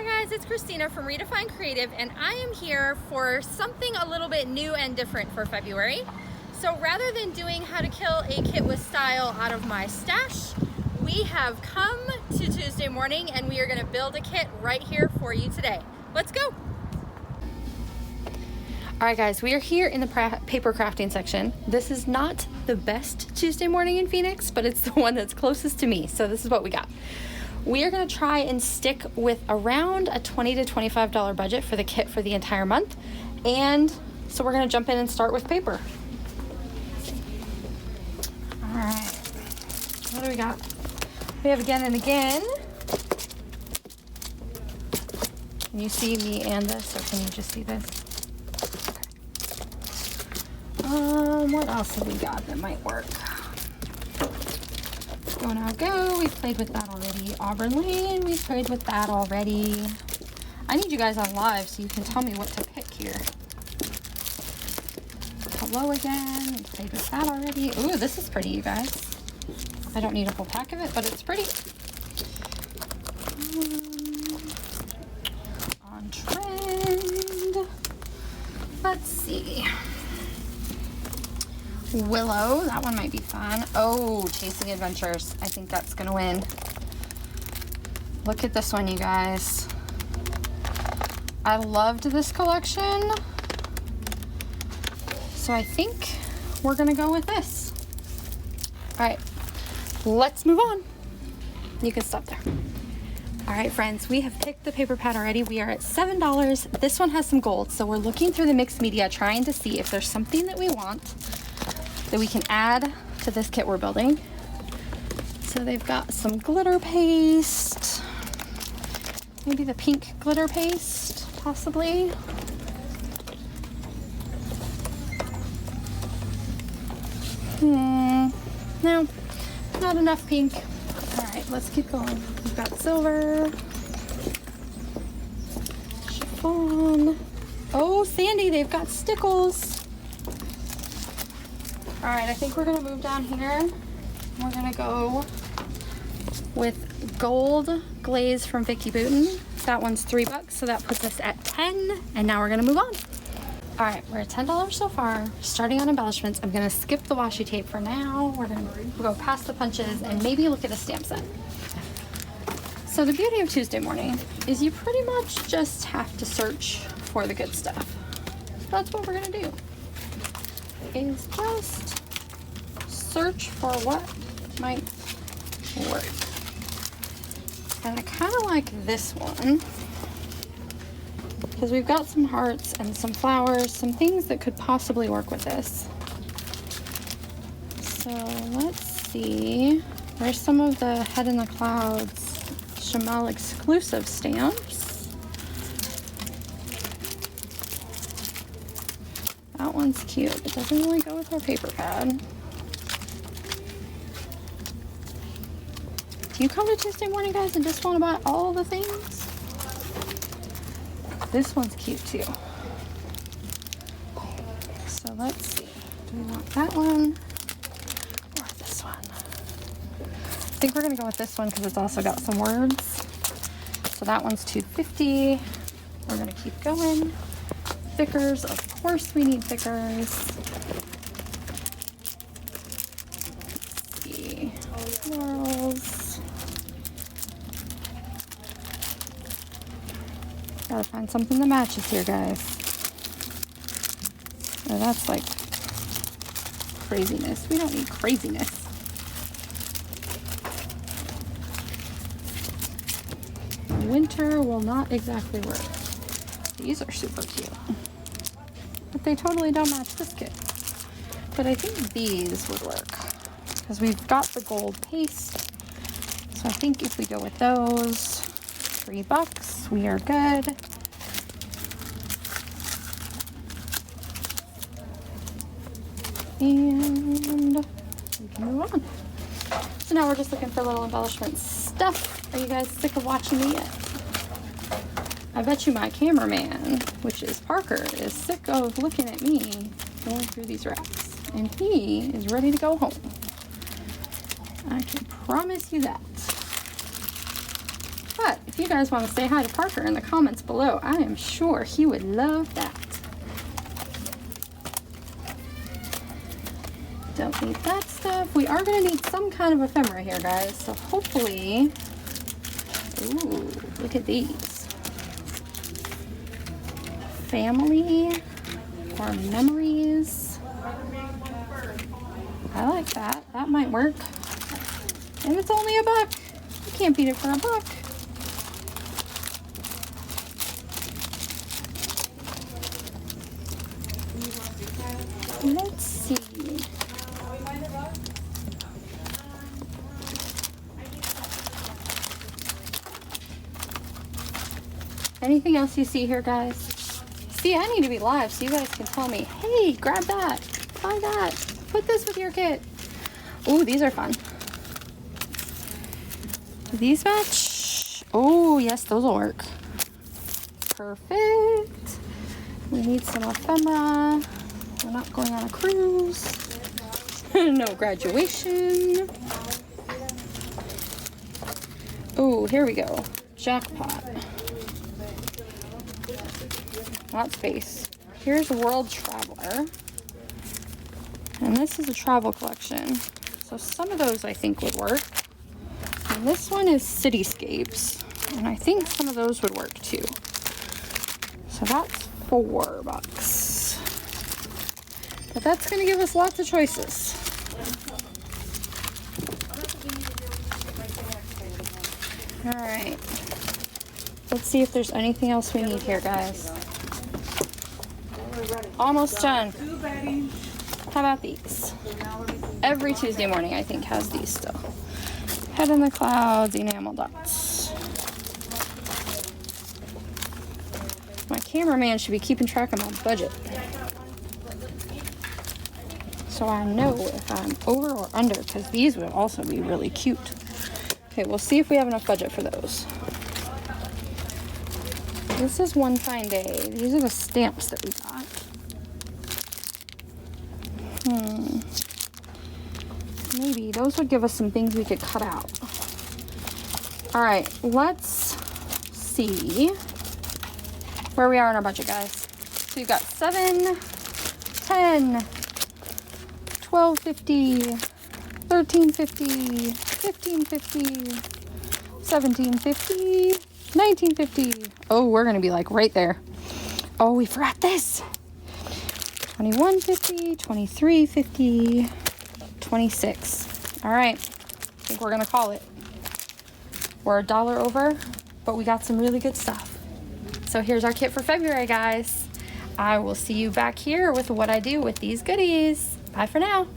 Hi guys, it's Khristina from Redefine Creative, and I am here for something a little bit new and different for February. So rather than doing how to kill a kit with style out of my stash, we have come to Tuesday morning and we are going to build a kit right here for you today. Let's go! Alright guys, we are here in the paper crafting section. This is not the best Tuesday morning in Phoenix, but it's the one that's closest to me, so this is what we got. We are going to try and stick with around a $20 to $25 budget for the kit for the entire month. And so we're going to jump in and start with paper. All right. What do we got? We have Again and Again. Can you see me and this, or can you just see this? Okay. What else have we got that might work? Go Now Go, we've played with that already. Auburn Lane, we've played with that already. I need you guys on live so you can tell me what to pick here. Hello Again, we've played with that already. Ooh, this is pretty, you guys. I don't need a whole pack of it, but it's pretty. On trend. Let's see. Willow, that one might be fun. Oh, Chasing Adventures. I think that's gonna win. Look at this one, you guys. I loved this collection. So I think we're gonna go with this. All right, let's move on. You can stop there. All right, friends, we have picked the paper pad already. We are at $7. This one has some gold, so we're looking through the mixed media, trying to see if there's something that we want that we can add to this kit we're building. So they've got some glitter paste, maybe the pink glitter paste, possibly. No, not enough pink. All right, let's keep going. We've got silver, chiffon. Oh, Sandy, they've got stickles. All right, I think we're gonna move down here. We're gonna go with gold glaze from Vicky Booten. That one's $3, so that puts us at 10. And now we're gonna move on. All right, we're at $10 so far. Starting on embellishments, I'm gonna skip the washi tape for now. We're gonna go past the punches and maybe look at a stamp set. So the beauty of Tuesday morning is you pretty much just have to search for the good stuff. That's what we're gonna do. Is just search for what might work. And I kind of like this one because we've got some hearts and some flowers, some things that could possibly work with this. So let's see. There's some of the Head in the Clouds Chamel exclusive stamps. That one's cute. It doesn't really go with our paper pad. Do you come to Tuesday morning, guys, and just want to buy all the things? This one's cute too. So let's see. Do we want that one or this one? I think we're gonna go with this one because it's also got some words. So that one's $2.50. We're gonna keep going. Thickers, of course we need thickers. Let's see. Florals. Gotta find something that matches here, guys. Oh, that's like craziness. We don't need craziness. Winter will not exactly work. These are super cute. But they totally don't match this kit. But I think these would work because we've got the gold paste. So I think if we go with those, $3, we are good. And we can move on. So now we're just looking for little embellishment stuff. Are you guys sick of watching me yet? I bet you my cameraman, which is Parker, is sick of looking at me going through these racks. And he is ready to go home. I can promise you that. But if you guys want to say hi to Parker in the comments below, I am sure he would love that. Don't need that stuff. We are going to need some kind of ephemera here, guys. So hopefully, ooh, look at these. Family or memories. I like that. That might work. And it's only $1. You can't beat it for $1. Let's see. Anything else you see here, guys? See, I need to be live so you guys can tell me, hey, grab that, buy that, put this with your kit. Ooh, these are fun. Do these match? Oh, yes, those will work. Perfect. We need some ephemera. We're not going on a cruise. No graduation. Oh, here we go. Jackpot. Not space. Here's World Traveler. And this is a travel collection. So some of those I think would work. And this one is Cityscapes. And I think some of those would work too. So that's $4. But that's going to give us lots of choices. Alright. Let's see if there's anything else we need here, guys. Almost done. How about these? Every Tuesday morning, I think, has these still. Head in the Clouds, enamel dots. My cameraman should be keeping track of my budget, so I know if I'm over or under, because these would also be really cute. Okay, we'll see if we have enough budget for those. This is One Fine Day. These are the stamps that we got. Maybe those would give us some things we could cut out. All right, let's see where we are in our budget, guys. So you've got 7, 10, 12.50, 13.50, 15.50, 17.50, 19.50. Oh, we're gonna be like right there. Oh, we forgot this. 21.50, 23.50, 26. All right, I think we're gonna call it. We're $1 over, but we got some really good stuff. So here's our kit for February, guys. I will see you back here with what I do with these goodies. Bye for now.